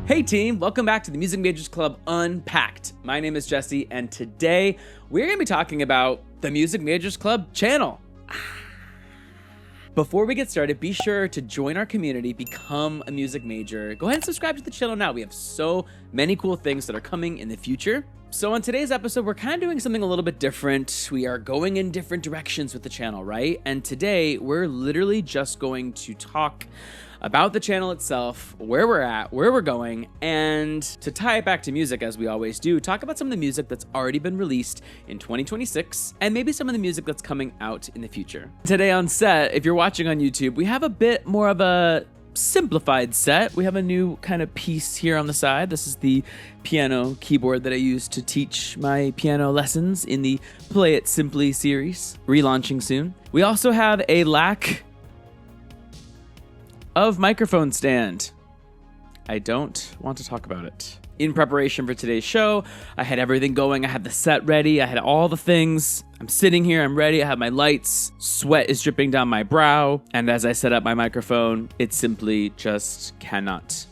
Hey team, welcome back to the Music Majors Club Unpacked. My name is Jesse, and today we're going to be talking about the Music Majors Club channel. Before we get started, be sure to join our community, become a music major. Go ahead and subscribe to the channel now. We have so many cool things that are coming in the future. So on today's episode, we're kind of doing something a little bit different. We are going in different directions with the channel, right? And today we're literally just going to talk about the channel itself, where we're at, where we're going, and to tie it back to music as we always do, talk about some of the music that's already been released in 2026 and maybe some of the music that's coming out in the future. Today on set, if you're watching on YouTube, we have a bit more of a simplified set. We have a new kind of piece here on the side. This is the piano keyboard that I use to teach my piano lessons in the Play It Simply series, relaunching soon. We also have a lack of microphone stand. I don't want to talk about it. In preparation for today's show, I had everything going. I had the set ready. I had all the things. I'm sitting here. I'm ready. I have my lights. Sweat is dripping down my brow. And as I set up my microphone, it simply just cannot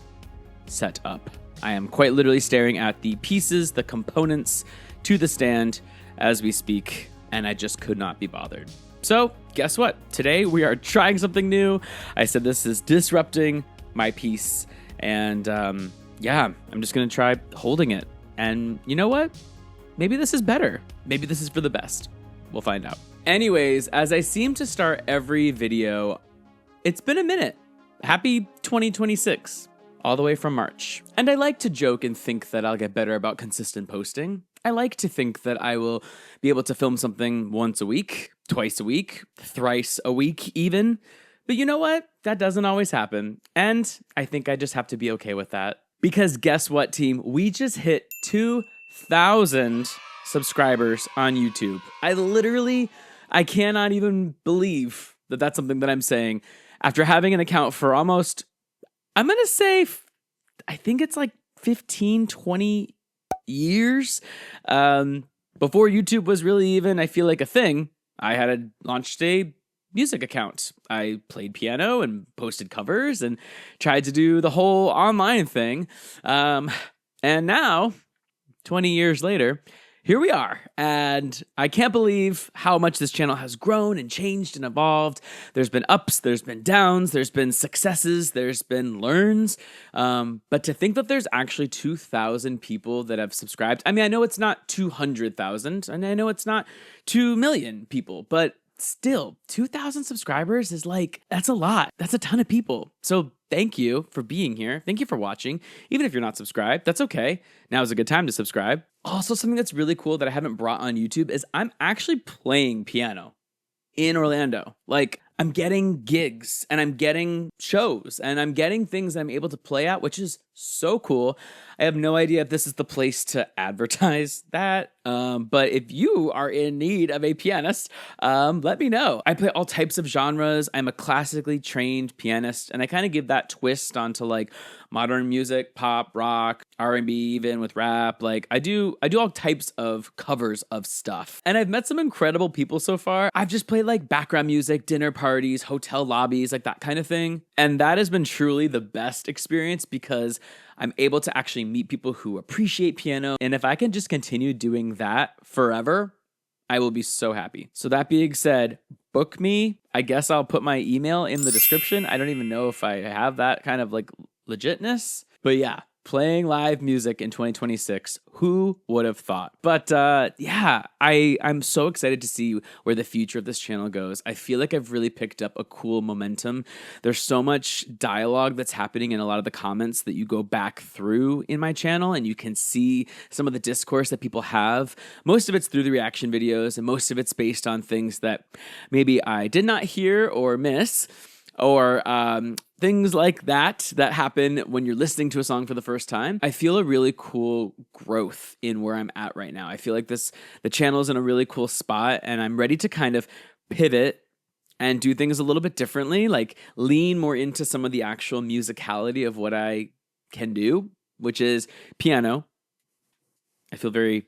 set up. I am quite literally staring at the pieces, the components to the stand as we speak, and I just could not be bothered. So guess what? Today we are trying something new. I said this is disrupting my piece, and I'm just gonna try holding it. And you know what? Maybe this is better. Maybe this is for the best. We'll find out. Anyways, as I seem to start every video, it's been a minute. Happy 2026, all the way from March. And I like to joke and think that I'll get better about consistent posting. I like to think that I will be able to film something once a week, twice a week, thrice a week even. But you know what? That doesn't always happen. And I think I just have to be okay with that. Because guess what, team? We just hit 2,000 subscribers on YouTube. I cannot even believe that that's something that I'm saying. After having an account for almost, I'm going to say, I think it's like 15, 20 years. Before YouTube was really even, I feel like, a thing, I had launched a music account. I played piano and posted covers and tried to do the whole online thing. And now, 20 years later, here we are, and I can't believe how much this channel has grown and changed and evolved. There's been ups, there's been downs, there's been successes, there's been learns. But to think that there's actually 2,000 people that have subscribed. I mean, I know it's not 200,000, and I know it's not 2 million people, but still, 2,000 subscribers is that's a lot. That's a ton of people. So thank you for being here. Thank you for watching. Even if you're not subscribed, that's okay. Now is a good time to subscribe. Also, something that's really cool that I haven't brought on YouTube is I'm actually playing piano in Orlando. I'm getting gigs and I'm getting shows and I'm getting things that I'm able to play at, which is so cool. I have no idea if this is the place to advertise that. But if you are in need of a pianist, let me know. I play all types of genres. I'm a classically trained pianist, and I kind of give that twist onto modern music, pop, rock, R&B, even with rap. I do all types of covers of stuff. And I've met some incredible people so far. I've just played background music, dinner parties, hotel lobbies, that kind of thing. And that has been truly the best experience because I'm able to actually meet people who appreciate piano. And if I can just continue doing that forever, I will be so happy. So that being said, book me. I guess I'll put my email in the description. I don't even know if I have that kind of legitness. But yeah, playing live music in 2026. Who would have thought? But I'm so excited to see where the future of this channel goes. I feel like I've really picked up a cool momentum. There's so much dialogue that's happening in a lot of the comments that you go back through in my channel, and you can see some of the discourse that people have. Most of it's through the reaction videos, and most of it's based on things that maybe I did not hear or miss, or things like that happen when you're listening to a song for the first time. I feel a really cool growth in where I'm at right now. I feel like the channel is in a really cool spot, and I'm ready to kind of pivot and do things a little bit differently, lean more into some of the actual musicality of what I can do, which is piano. I feel very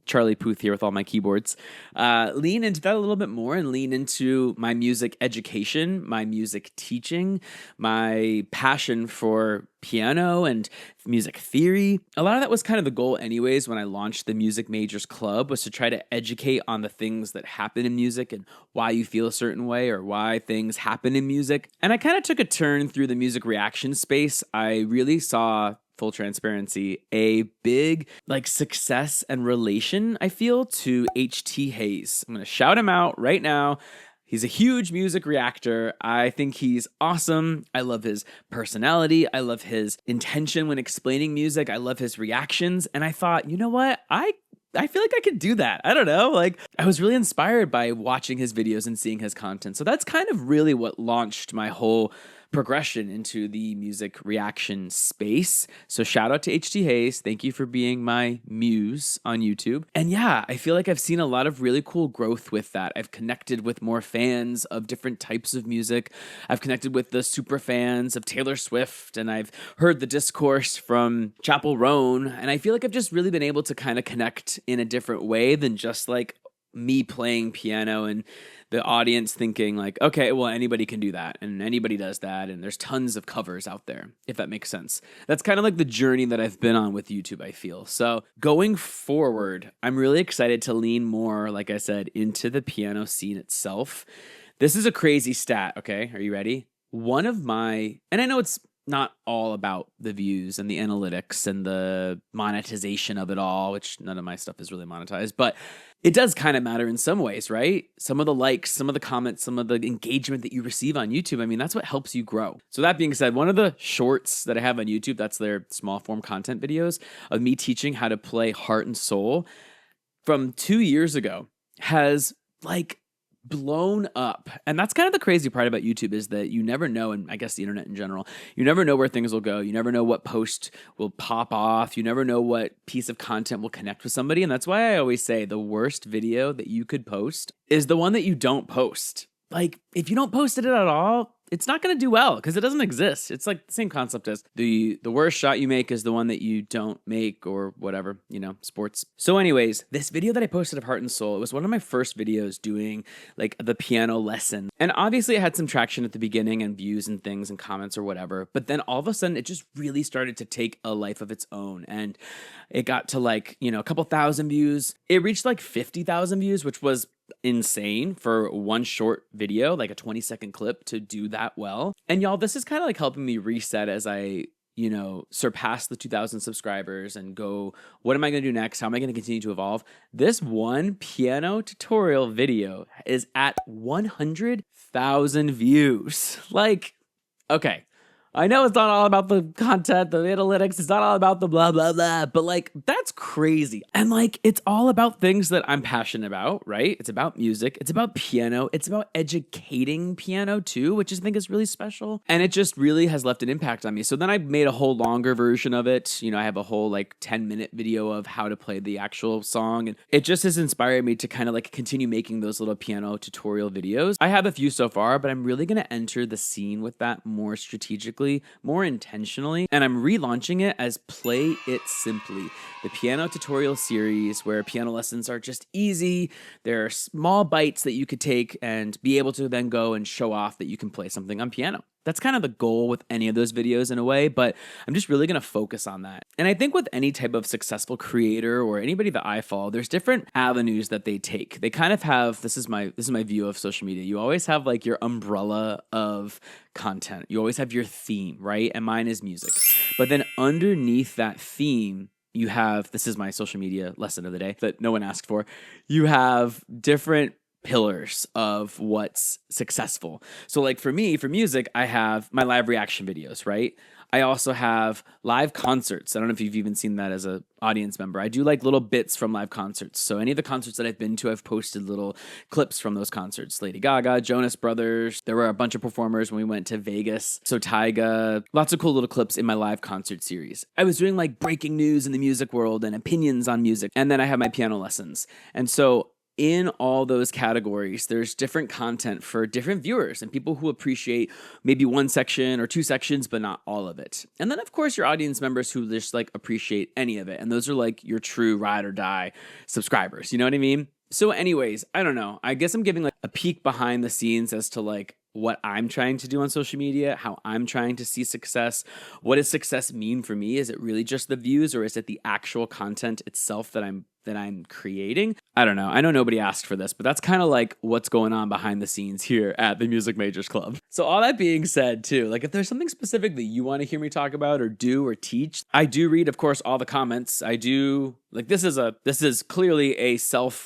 Charlie Puth here with all my keyboards. Lean into that a little bit more and lean into my music education, my music teaching, my passion for piano and music theory. A lot of that was kind of the goal anyways when I launched the Music Majors Club, was to try to educate on the things that happen in music and why you feel a certain way or why things happen in music. And I kind of took a turn through the music reaction space. I really saw, full transparency, a big success and relation, I feel, to HT Hayes. I'm going to shout him out right now. He's a huge music reactor. I think he's awesome. I love his personality. I love his intention when explaining music. I love his reactions. And I thought, you know what? I feel like I could do that. I don't know. I was really inspired by watching his videos and seeing his content. So that's kind of really what launched my whole progression into the music reaction space. So shout out to HT Hayes. Thank you for being my muse on YouTube. And yeah, I feel like I've seen a lot of really cool growth with that. I've connected with more fans of different types of music. I've connected with the super fans of Taylor Swift, and I've heard the discourse from Chapel Roan. And I feel like I've just really been able to kind of connect in a different way than just me playing piano and the audience thinking okay, well, anybody can do that and anybody does that, and there's tons of covers out there, if that makes sense. That's kind of the journey that I've been on with YouTube, I feel. So going forward, I'm really excited to lean more, like I said, into the piano scene itself. This is a crazy stat, okay? Are you ready? And I know it's not all about the views and the analytics and the monetization of it all, which none of my stuff is really monetized, but it does kind of matter in some ways, right? Some of the likes, some of the comments, some of the engagement that you receive on YouTube, I mean, that's what helps you grow. So that being said, one of the shorts that I have on YouTube, that's their small form content videos of me teaching how to play Heart and Soul from 2 years ago, has blown up. And that's kind of the crazy part about YouTube, is that you never know, and I guess the internet in general, you never know where things will go. You never know what post will pop off. You never know what piece of content will connect with somebody. And that's why I always say the worst video that you could post is the one that you don't post. If you don't post it at all, it's not going to do well because it doesn't exist. It's the same concept as the worst shot you make is the one that you don't make, or whatever, sports. So anyways, this video that I posted of Heart and Soul, it was one of my first videos doing the piano lesson. And obviously it had some traction at the beginning and views and things and comments or whatever. But then all of a sudden it just really started to take a life of its own. And it got to a couple thousand views. It reached 50,000 views, which was insane for one short video, a 20-second clip, to do that well. And y'all, this is kind of helping me reset as I surpass the 2,000 subscribers and go, what am I going to do next? How am I going to continue to evolve? This one piano tutorial video is at 100,000 views. Okay, I know it's not all about the content, the analytics, it's not all about the blah, blah, blah, but that's crazy. And it's all about things that I'm passionate about, right? It's about music, it's about piano, it's about educating piano too, which I think is really special. And it just really has left an impact on me. So then I made a whole longer version of it. I have a whole 10-minute video of how to play the actual song. And it just has inspired me to kind of continue making those little piano tutorial videos. I have a few so far, but I'm really going to enter the scene with that more strategically, more intentionally, and I'm relaunching it as Play It Simply, the piano tutorial series where piano lessons are just easy. There are small bites that you could take and be able to then go and show off that you can play something on piano. That's kind of the goal with any of those videos in a way, but I'm just really going to focus on that. And I think with any type of successful creator or anybody that I follow, there's different avenues that they take. They kind of have, this is my view of social media. You always have your umbrella of content. You always have your theme, right? And mine is music. But then underneath that theme, you have, this is my social media lesson of the day that no one asked for. You have different pillars of what's successful. So for me, for music, I have my live reaction videos, right? I also have live concerts. I don't know if you've even seen that as an audience member. I do little bits from live concerts. So any of the concerts that I've been to, I've posted little clips from those concerts. Lady Gaga, Jonas Brothers. There were a bunch of performers when we went to Vegas. So Tyga, lots of cool little clips in my live concert series. I was doing breaking news in the music world and opinions on music. And then I have my piano lessons. And so in all those categories, there's different content for different viewers and people who appreciate maybe one section or two sections, but not all of it. And then, of course, your audience members who just like appreciate any of it. And those are like your true ride or die subscribers. You know what I mean? So anyways, I don't know. I guess I'm giving like a peek behind the scenes as to like what I'm trying to do on social media, how I'm trying to see success. What does success mean for me? Is it really just the views, or is it the actual content itself that I'm creating? I don't know. I know nobody asked for this, but that's kind of like what's going on behind the scenes here at the Music Majors Club. So all that being said too, like if there's something specific that you want to hear me talk about or do or teach, I do read, of course, all the comments. I do like this is clearly a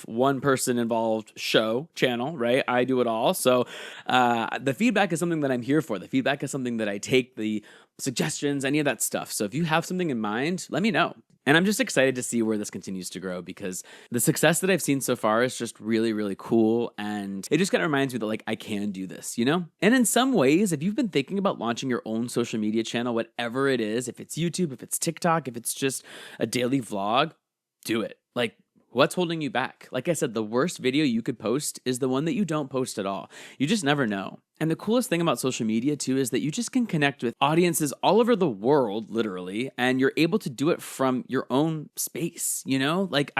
one person involved channel, right? I do it all. So the feedback is something that I'm here for. The feedback is something that I take, the suggestions, any of that stuff. So if you have something in mind, let me know. And I'm just excited to see where this continues to grow, because the success that I've seen so far is just really, really cool. And it just kind of reminds me that like I can do this, you know? And in some ways, if you've been thinking about launching your own social media channel, whatever it is, if it's YouTube, if it's TikTok, if it's just a daily vlog, do it. Like, what's holding you back? Like I said, the worst video you could post is the one that you don't post at all. You just never know. And the coolest thing about social media too is that you just can connect with audiences all over the world, literally, and you're able to do it from your own space, you know? Like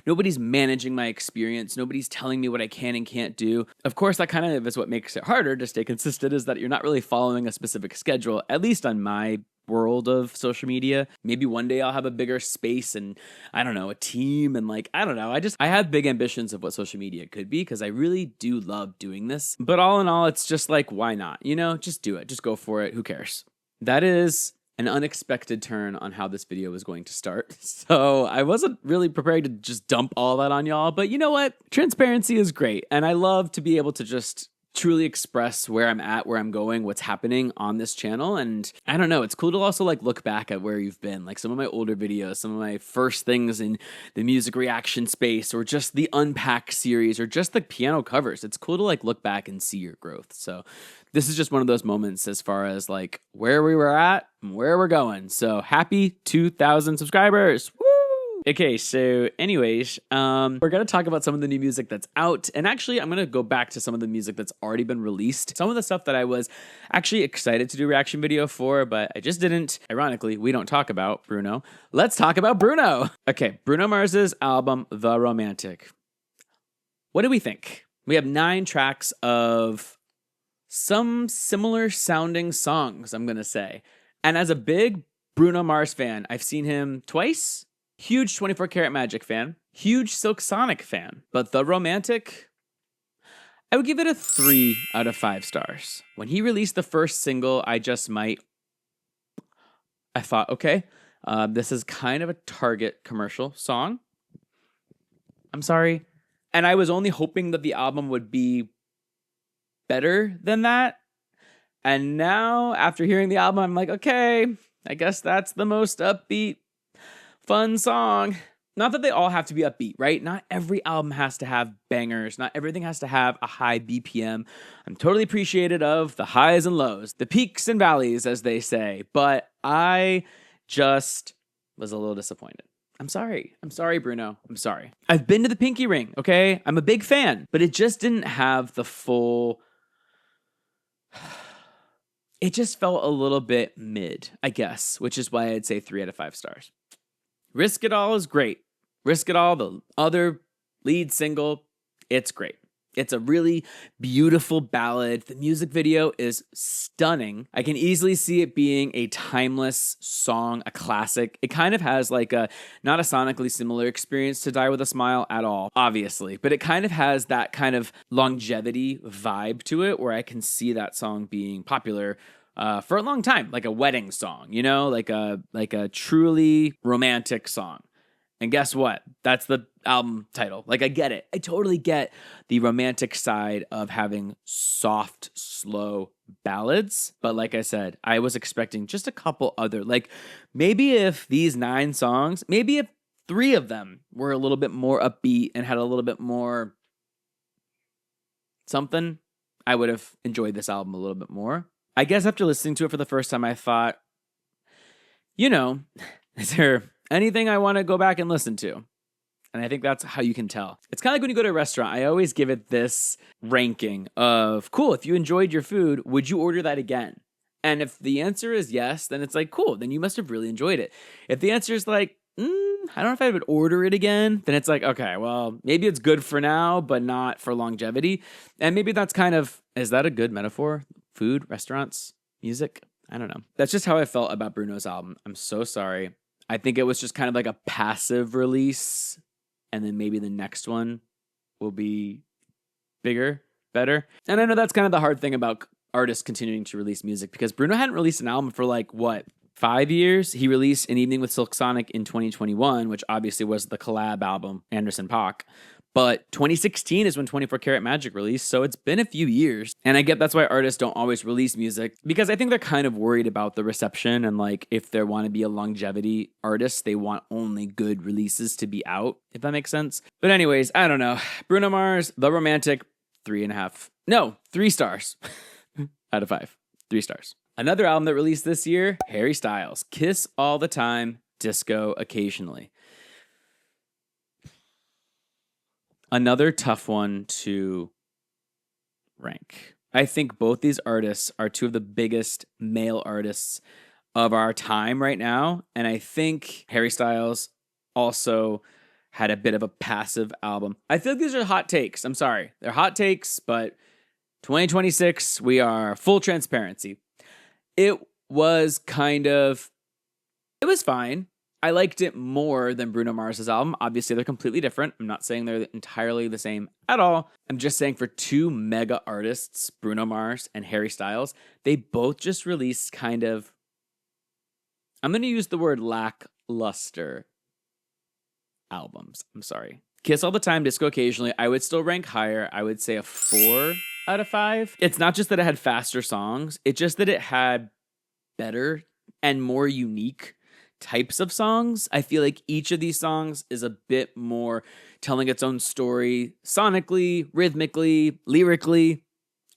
nobody's managing my experience. Nobody's telling me what I can and can't do. Of course, that kind of is what makes it harder to stay consistent, is that you're not really following a specific schedule, at least on my world of social media. Maybe one day I'll have a bigger space and I don't know, a team, and like, I don't know. I have big ambitions of what social media could be, because I really do love doing this. But all in all, it's just like, why not? You know, just do it. Just go for it. Who cares? That is an unexpected turn on how this video was going to start. So I wasn't really prepared to just dump all that on y'all, but you know what? Transparency is great. And I love to be able to just truly express where I'm at, where I'm going, what's happening on this channel. And I don't know, it's cool to also like look back at where you've been, like some of my older videos, some of my first things in the music reaction space, or just the Unpack series, or just the piano covers. It's cool to like look back and see your growth. So this is just one of those moments as far as like where we were at and where we're going. So happy 2,000 subscribers. Woo! Okay, so anyways, we're going to talk about some of the new music that's out. And actually, I'm going to go back to some of the music that's already been released. Some of the stuff that I was actually excited to do a reaction video for, but I just didn't. Ironically, we don't talk about Bruno. Let's talk about Bruno. Okay, Bruno Mars's album, The Romantic. What do we think? We have 9 tracks of some similar sounding songs, I'm going to say. And as a big Bruno Mars fan, I've seen him twice. Huge 24 Karat Magic fan. Huge Silk Sonic fan. But The Romantic, I would give it a 3 out of 5 stars. When he released the first single, I Just Might, I thought, okay, this is kind of a Target commercial song. I'm sorry. And I was only hoping that the album would be better than that. And now, after hearing the album, I'm like, okay, I guess that's the most upbeat, fun song. Not that they all have to be upbeat, right? Not every album has to have bangers. Not everything has to have a high BPM. I'm totally appreciative of the highs and lows, the peaks and valleys, as they say. But I just was a little disappointed. I'm sorry, Bruno. I'm sorry. I've been to the Pinky Ring, okay? I'm a big fan, but it just didn't have the full... It just felt a little bit mid, I guess, which is why I'd say 3 out of 5 stars. Risk It All is great. Risk It All, the other lead single, it's great. It's a really beautiful ballad. The music video is stunning. I can easily see it being a timeless song, a classic. It kind of has like not a sonically similar experience to Die With a Smile at all, obviously, but it kind of has that kind of longevity vibe to it where I can see that song being popular for a long time, like a wedding song, you know, like a truly romantic song. And guess what? That's the album title. Like, I get it. I totally get the romantic side of having soft, slow ballads. But like I said, I was expecting just a couple other, like maybe if these 9 songs, maybe if 3 of them were a little bit more upbeat and had a little bit more something, I would have enjoyed this album a little bit more. I guess after listening to it for the first time, I thought, you know, is there anything I want to go back and listen to? And I think that's how you can tell. It's kind of like when you go to a restaurant, I always give it this ranking of, cool, if you enjoyed your food, would you order that again? And if the answer is yes, then it's like, cool, then you must have really enjoyed it. If the answer is like, I don't know if I would order it again, then it's like, okay, well, maybe it's good for now, but not for longevity. And maybe that's kind of, is that a good metaphor? Food, restaurants, music? I don't know. That's just how I felt about Bruno's album. I'm so sorry. I think it was just kind of like a passive release, and then maybe the next one will be bigger, better. And I know that's kind of the hard thing about artists continuing to release music, because Bruno hadn't released an album for like, 5 years? He released An Evening with Silk Sonic in 2021, which obviously was the collab album, Anderson .Paak. But 2016 is when 24 Karat Magic released, so it's been a few years. And I get that's why artists don't always release music, because I think they're kind of worried about the reception, and like if they want to be a longevity artist, they want only good releases to be out, if that makes sense. But anyways, I don't know. Bruno Mars, The Romantic, 3.5. No, 3 stars out of 5. 3 stars. Another album that released this year, Harry Styles, Kiss All the Time, Disco Occasionally. Another tough one to rank. I think both these artists are two of the biggest male artists of our time right now. And I think Harry Styles also had a bit of a passive album. I feel like these are hot takes. I'm sorry. They're hot takes, but 2026, we are full transparency. It was fine. I liked it more than Bruno Mars' album. Obviously, they're completely different. I'm not saying they're entirely the same at all. I'm just saying for two mega artists, Bruno Mars and Harry Styles, they both just released kind of, I'm going to use the word lackluster albums. I'm sorry. Kiss All the Time, Disco Occasionally, I would still rank higher. I would say a 4 out of 5. It's not just that it had faster songs. It's just that it had better and more unique types of songs. I feel like each of these songs is a bit more telling its own story sonically, rhythmically, lyrically,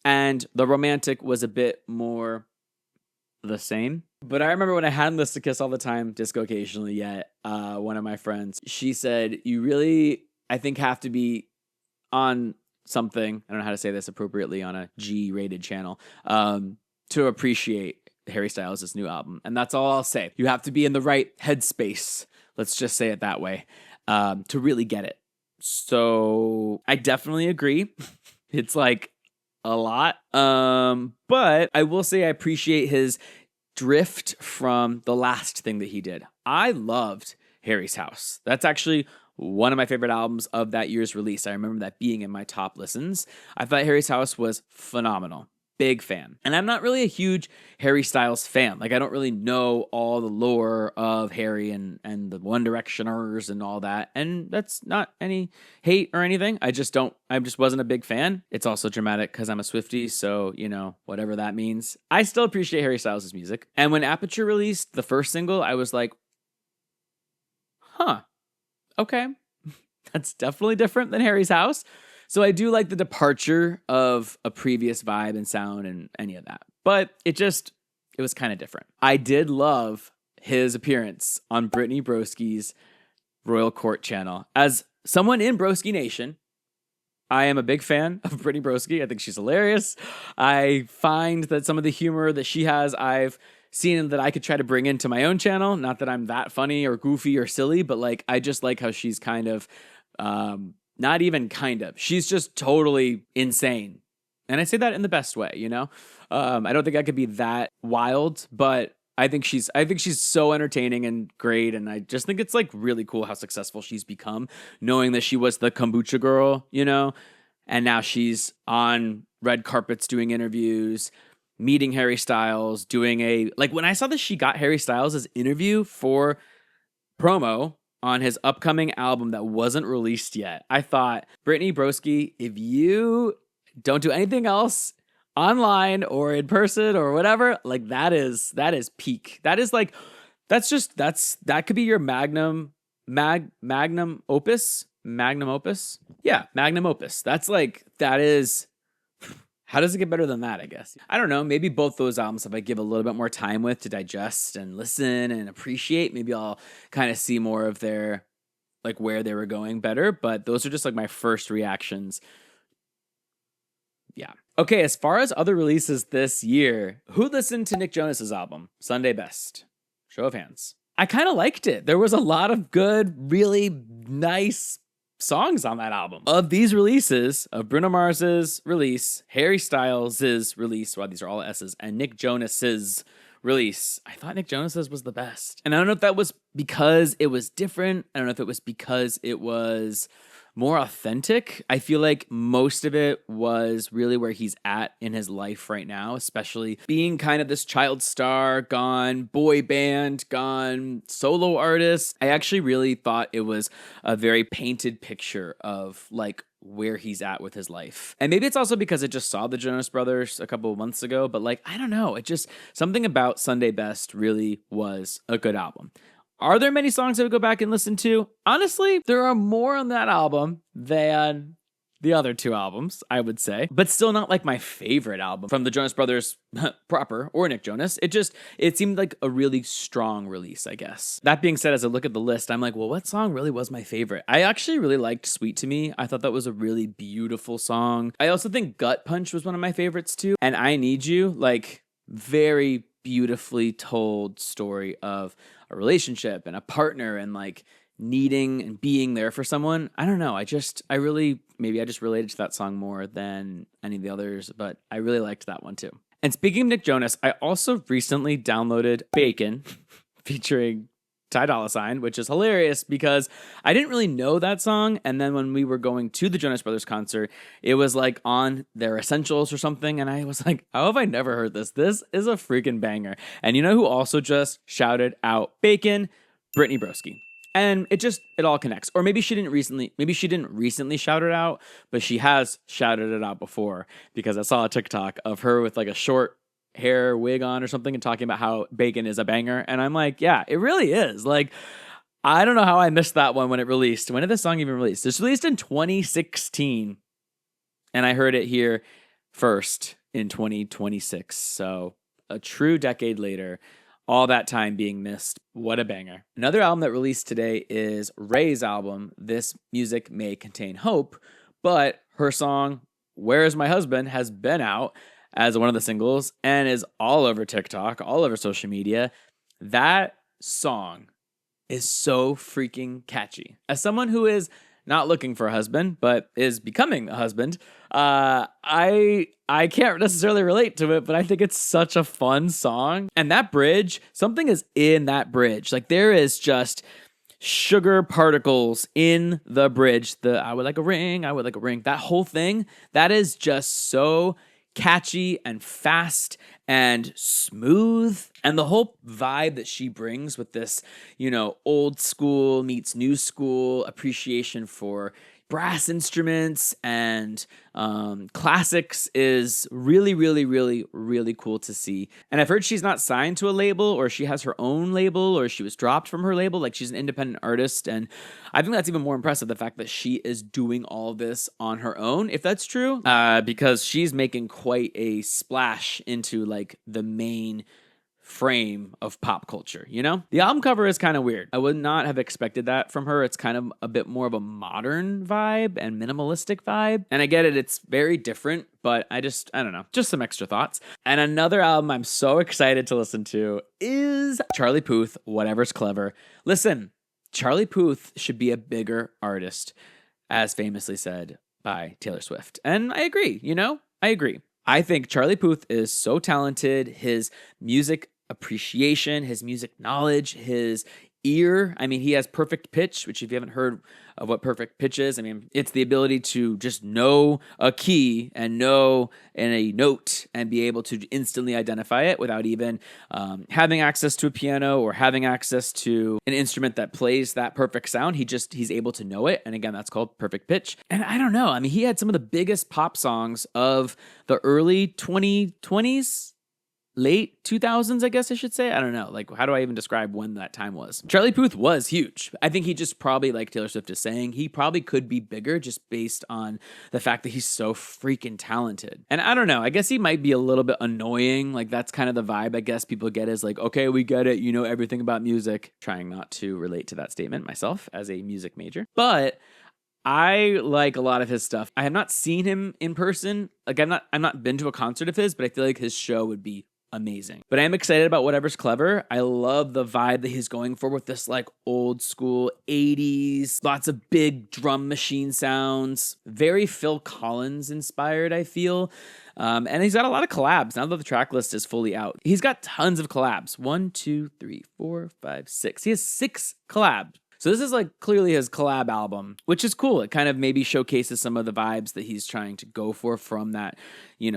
and The Romantic was a bit more the same. But I remember when I hadn't listened to Kiss All the Time, Disco Occasionally yet, one of my friends, she said, you really, I think, have to be on something, I don't know how to say this appropriately on a G-rated channel, to appreciate Harry Styles' new album. And that's all I'll say. You have to be in the right headspace, let's just say it that way, to really get it. So I definitely agree. It's like a lot. But I will say I appreciate his drift from the last thing that he did. I loved Harry's House. That's actually one of my favorite albums of that year's release. I remember that being in my top listens. I thought Harry's House was phenomenal. Big fan. And I'm not really a huge Harry Styles fan. Like, I don't really know all the lore of Harry and the One Directioners and all that. And that's not any hate or anything. I just wasn't a big fan. It's also dramatic because I'm a Swiftie. So, whatever that means. I still appreciate Harry Styles' music. And when Aperture released the first single, I was like, okay. That's definitely different than Harry's House. So I do like the departure of a previous vibe and sound and any of that. But it was kind of different. I did love his appearance on Brittany Broski's Royal Court channel. As someone in Broski Nation, I am a big fan of Brittany Broski. I think she's hilarious. I find that some of the humor that she has, I've seen that I could try to bring into my own channel. Not that I'm that funny or goofy or silly, but like I just like how she's kind of... not even kind of. She's just totally insane. And I say that in the best way, I don't think I could be that wild, but I think she's so entertaining and great. And I just think it's like really cool how successful she's become, knowing that she was the kombucha girl, and now she's on red carpets doing interviews, meeting Harry Styles, doing when I saw that she got Harry Styles' interview for promo on his upcoming album that wasn't released yet. I thought, Brittany Broski, if you don't do anything else online or in person or whatever, like that is peak. That is like, that could be your magnum opus. Yeah, magnum opus. That's like, that is, how does it get better than that, I guess? I don't know. Maybe both those albums, if I give a little bit more time with to digest and listen and appreciate, maybe I'll kind of see more of their like where they were going better, but those are just like my first reactions. Yeah. Okay, as far as other releases this year, who listened to Nick Jonas's album, Sunday Best? Show of hands. I kind of liked it. There was a lot of good, really nice songs on that album. Of these releases, of Bruno Mars's release, Harry Styles' release, wow, these are all S's, and Nick Jonas's release, I thought Nick Jonas's was the best. And I don't know if that was because it was different. I don't know if it was because it was more authentic. I feel like most of it was really where he's at in his life right now, especially being kind of this child star, gone boy band, gone solo artist. I actually really thought it was a very painted picture of like where he's at with his life. And maybe it's also because I just saw the Jonas Brothers a couple of months ago, but like, I don't know. It just, something about Sunday Best really was a good album. Are there many songs I would go back and listen to? Honestly, there are more on that album than the other two albums, I would say, but still not like my favorite album from the Jonas Brothers proper or Nick Jonas. It seemed like a really strong release, I guess. That being said, as I look at the list, I'm like, well, what song really was my favorite? I actually really liked Sweet to Me. I thought that was a really beautiful song. I also think Gut Punch was one of my favorites too. And I Need You, like very beautifully told story of a relationship and a partner and like needing and being there for someone. I don't know. I just related to that song more than any of the others, but I really liked that one too. And speaking of Nick Jonas, I also recently downloaded Bacon featuring Ty Dolla $ign, which is hilarious because I didn't really know that song. And then when we were going to the Jonas Brothers concert, it was like on their essentials or something. And I was like, how have I never heard this? This is a freaking banger. And you know who also just shouted out Bacon? Brittany Broski. And it all connects. Or maybe she didn't recently shout it out, but she has shouted it out before because I saw a TikTok of her with like a short hair wig on or something and talking about how Bacon is a banger. And I'm like, yeah, it really is. Like, I don't know how I missed that one when it released. When did this song even release? It's released in 2016. And I heard it here first in 2026. So a true decade later, all that time being missed. What a banger. Another album that released today is Raye's album, This Music May Contain Hope, but her song, Where Is My Husband, has been out as one of the singles and is all over TikTok, all over social media. That song is so freaking catchy. As someone who is not looking for a husband, but is becoming a husband, I can't necessarily relate to it, but I think it's such a fun song. And that bridge, something is in that bridge. Like there is just sugar particles in the bridge. I would like a ring, that whole thing, that is just so catchy and fast and smooth. And the whole vibe that she brings with this, old school meets new school appreciation for brass instruments and classics is really, really, really, really cool to see. And I've heard she's not signed to a label, or she has her own label, or she was dropped from her label. Like she's an independent artist. And I think that's even more impressive, the fact that she is doing all of this on her own, if that's true, because she's making quite a splash into like the main frame of pop culture, The album cover is kind of weird. I would not have expected that from her. It's kind of a bit more of a modern vibe and minimalistic vibe. And I get it, it's very different, but I don't know, just some extra thoughts. And another album I'm so excited to listen to is Charlie Puth, Whatever's Clever. Listen, Charlie Puth should be a bigger artist, as famously said by Taylor Swift. And I agree, I agree. I think Charlie Puth is so talented. His music appreciation, his music knowledge, his ear. I mean, he has perfect pitch, which if you haven't heard of what perfect pitch is, I mean, it's the ability to just know a key and know in a note and be able to instantly identify it without even having access to a piano or having access to an instrument that plays that perfect sound. He's able to know it. And again, that's called perfect pitch. And I don't know. I mean, he had some of the biggest pop songs of the early 2020s. late 2000s, I guess I should say. I don't know. Like, how do I even describe when that time was? Charlie Puth was huge. I think he just probably, like Taylor Swift is saying, he probably could be bigger just based on the fact that he's so freaking talented. And I don't know. I guess he might be a little bit annoying. Like, that's kind of the vibe I guess people get is like, okay, we get it. You know everything about music. Trying not to relate to that statement myself as a music major. But I like a lot of his stuff. I have not seen him in person. Like I've not been to a concert of his, but I feel like his show would be amazing. But I am excited about Whatever's Clever. I love the vibe that he's going for with this like old school 80s, lots of big drum machine sounds, very Phil Collins inspired, I feel. And he's got a lot of collabs now that the track list is fully out. He's got tons of collabs. 1, 2, 3, 4, 5, 6. He has 6 collabs. So this is like clearly his collab album, which is cool. It kind of maybe showcases some of the vibes that he's trying to go for from that,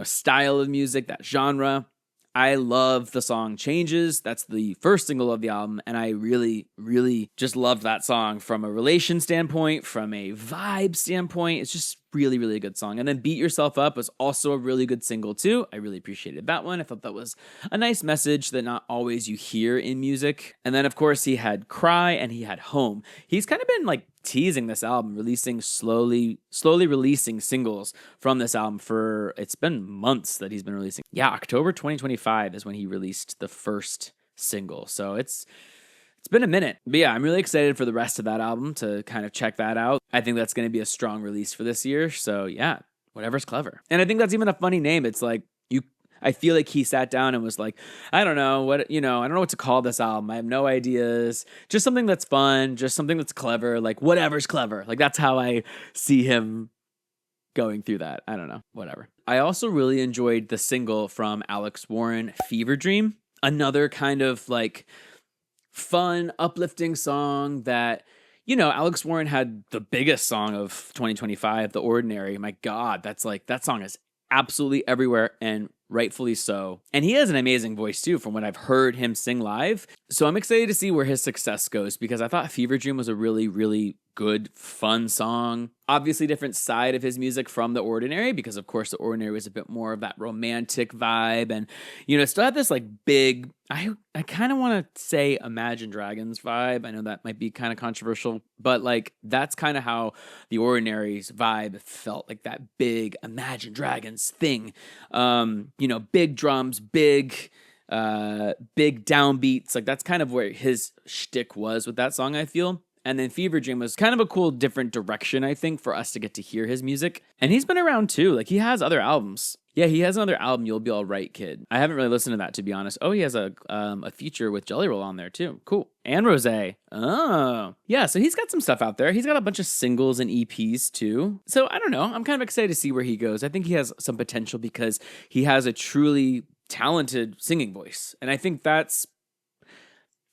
style of music, that genre. I love the song Changes. That's the first single of the album. And I really, really just loved that song from a relation standpoint, from a vibe standpoint. It's just really, really good song. And then Beat Yourself Up was also a really good single too. I really appreciated that one. I thought that was a nice message that not always you hear in music. And then of course he had Cry and he had Home. He's kind of been like teasing this album, releasing slowly releasing singles from this album for, it's been months that he's been releasing. Yeah, October 2025 is when he released the first single. So it's been a minute. But yeah, I'm really excited for the rest of that album to kind of check that out. I think that's going to be a strong release for this year. So yeah, Whatever's Clever. And I think that's even a funny name. It's like, I feel like he sat down and was like, I don't know I don't know what to call this album. I have no ideas. Just something that's fun, just something that's clever, like whatever's clever. Like that's how I see him going through that. I don't know, whatever. I also really enjoyed the single from Alex Warren, Fever Dream. Another kind of like fun, uplifting song that, Alex Warren had the biggest song of 2025, The Ordinary. My God, that song is absolutely everywhere and rightfully so. And he has an amazing voice too, from what I've heard him sing live. So I'm excited to see where his success goes because I thought Fever Dream was a really, really good, fun song. Obviously different side of his music from The Ordinary because of course The Ordinary was a bit more of that romantic vibe and, it still had this like big, I kind of want to say Imagine Dragons vibe. I know that might be kind of controversial, but like that's kind of how The Ordinary's vibe felt, like that big Imagine Dragons thing. Big drums, big downbeats. Like that's kind of where his shtick was with that song, I feel. And then Fever Dream was kind of a cool, different direction, I think, for us to get to hear his music. And he's been around too. Like he has other albums. Yeah, he has another album, You'll Be All Right, Kid. I haven't really listened to that, to be honest. Oh, he has a feature with Jelly Roll on there too. Cool. And Rosé. Oh. Yeah, so he's got some stuff out there. He's got a bunch of singles and EPs too. So I don't know. I'm kind of excited to see where he goes. I think he has some potential because he has a truly talented singing voice. And I think that's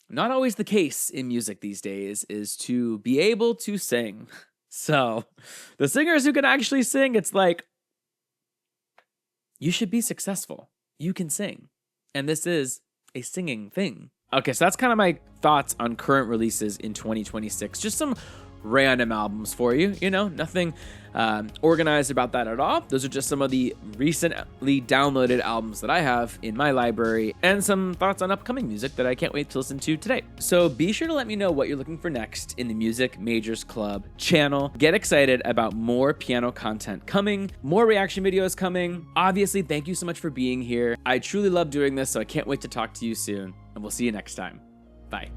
not always the case in music these days, is to be able to sing. So the singers who can actually sing, it's like, you should be successful. You can sing. And this is a singing thing. Okay, so that's kind of my thoughts on current releases in 2026. Just some random albums for you, nothing organized about that at all. Those are just some of the recently downloaded albums that I have in my library and some thoughts on upcoming music that I can't wait to listen to today. So be sure to let me know what you're looking for next in the Music Majors Club channel. Get excited about more piano content coming, more reaction videos coming. Obviously, thank you so much for being here. I truly love doing this, so I can't wait to talk to you soon, and we'll see you next time. Bye.